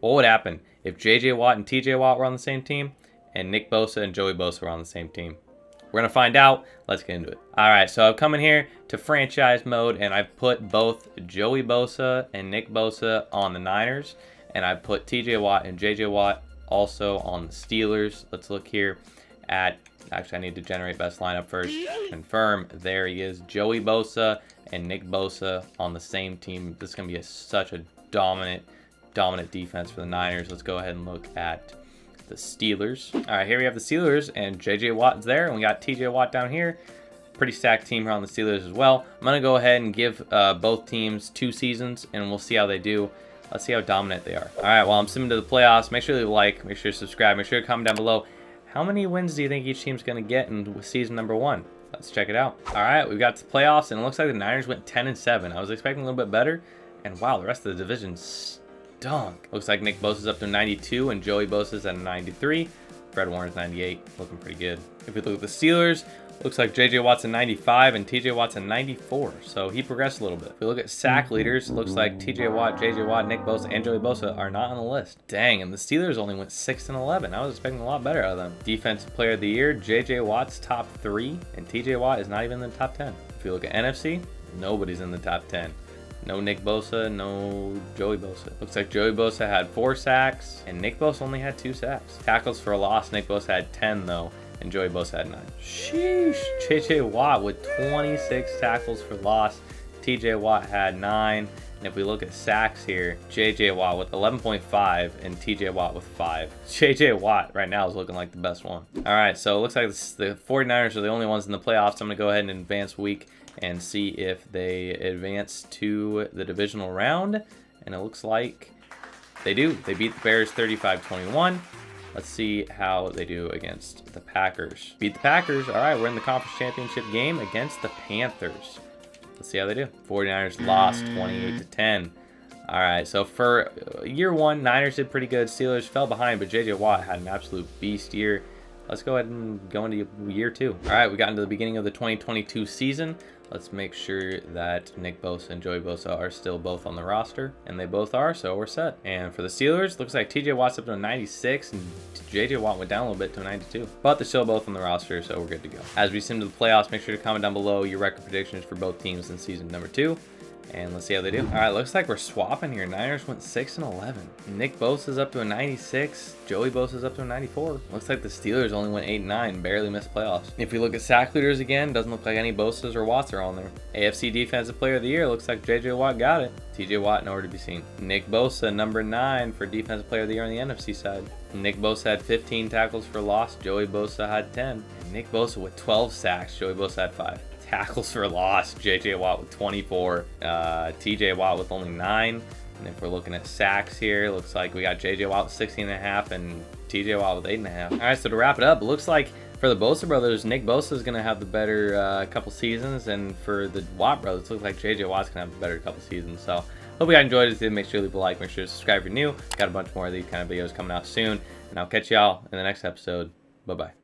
What would happen if J.J. Watt and T.J. Watt were on the same team and Nick Bosa and Joey Bosa were on the same team? We're going to find out. Let's get into it. All right, so I've come in here to franchise mode, and I've put both Joey Bosa and Nick Bosa on the Niners, and I've put T.J. Watt and J.J. Watt also on the Steelers. Let's look here at, actually I need to generate best lineup first. Confirm, there he is. Joey Bosa and Nick Bosa on the same team. This is going to be such a dominant defense for the Niners. Let's go ahead and look at the Steelers. All right, here we have the Steelers, and J.J. Watt's there, and we got T.J. Watt down here. Pretty stacked team here on the Steelers as well. I'm going to go ahead and give both teams 2 seasons, and we'll see how they do. Let's see how dominant they are. All right, well, I'm simming to the playoffs. Make sure you like, make sure you subscribe, make sure you comment down below. How many wins do you think each team's going to get in season number 1? Let's check it out. All right, we've got the playoffs, and it looks like the Niners went 10-7. I was expecting a little bit better, and wow, the rest of the division stunk. Looks like Nick Bosa's up to 92 and Joey Bosa's at 93. Fred Warner's 98, looking pretty good. If we look at the Steelers, looks like J.J. Watt's a 95 and T.J. Watt's a 94, so he progressed a little bit. If we look at sack leaders, looks like T.J. Watt, J.J. Watt, Nick Bosa, and Joey Bosa are not on the list. Dang, and the Steelers only went 6-11. I was expecting a lot better out of them. Defensive Player of the Year, J.J. Watt's top 3, and T.J. Watt is not even in the top 10. If you look at NFC, nobody's in the top 10. No Nick Bosa, no Joey Bosa. Looks like Joey Bosa had 4 sacks, and Nick Bosa only had 2 sacks. Tackles for a loss, Nick Bosa had 10 though, and Joey Bosa had 9. Sheesh. J.J. Watt with 26 tackles for loss. T.J. Watt had 9. And if we look at sacks here, J.J. Watt with 11.5 and T.J. Watt with 5. J.J. Watt right now is looking like the best one. All right, so it looks like the 49ers are the only ones in the playoffs. I'm going to go ahead and advance week and see if they advance to the divisional round. And it looks like they do. They beat the Bears 35-21. Let's see how they do against the Packers. Beat the Packers. All right, we're in the conference championship game against the Panthers. Let's see how they do. 49ers lost 28-10. All right, so for year 1, Niners did pretty good. Steelers fell behind, but J.J. Watt had an absolute beast year. Let's go ahead and go into year 2. All right, we got into the beginning of the 2022 season. Let's make sure that Nick Bosa and Joey Bosa are still both on the roster, and they both are, so we're set. And for the Steelers, looks like T.J. Watt's up to a 96, and J.J. Watt went down a little bit to a 92. But they're still both on the roster, so we're good to go. As we sim to the playoffs, make sure to comment down below your record predictions for both teams in season number 2. And let's see how they do. All right, looks like we're swapping here. Niners went 6-11. Nick Bosa's up to a 96. Joey Bosa's up to a 94. Looks like the Steelers only went 8-9, barely missed playoffs. If we look at sack leaders again, doesn't look like any Bosas or Watts are on there. AFC Defensive Player of the Year, looks like J.J. Watt got it. T.J. Watt nowhere to be seen. Nick Bosa, number 9 for Defensive Player of the Year on the NFC side. Nick Bosa had 15 tackles for loss. Joey Bosa had 10. And Nick Bosa with 12 sacks. Joey Bosa had 5. Tackles for loss, J.J. Watt with 24, T.J. Watt with only 9. And if we're looking at sacks here, looks like we got J.J. Watt with 16.5 and T.J. Watt with 8.5. All right, so to wrap it up, it looks like for the Bosa brothers, Nick Bosa is going to have the better couple seasons, and for the Watt brothers, it looks like J.J. Watt's going to have the better couple seasons. So hope you guys enjoyed it. Make sure to leave a like, make sure to subscribe if you're new. Got a bunch more of these kind of videos coming out soon, and I'll catch y'all in the next episode. Bye-bye.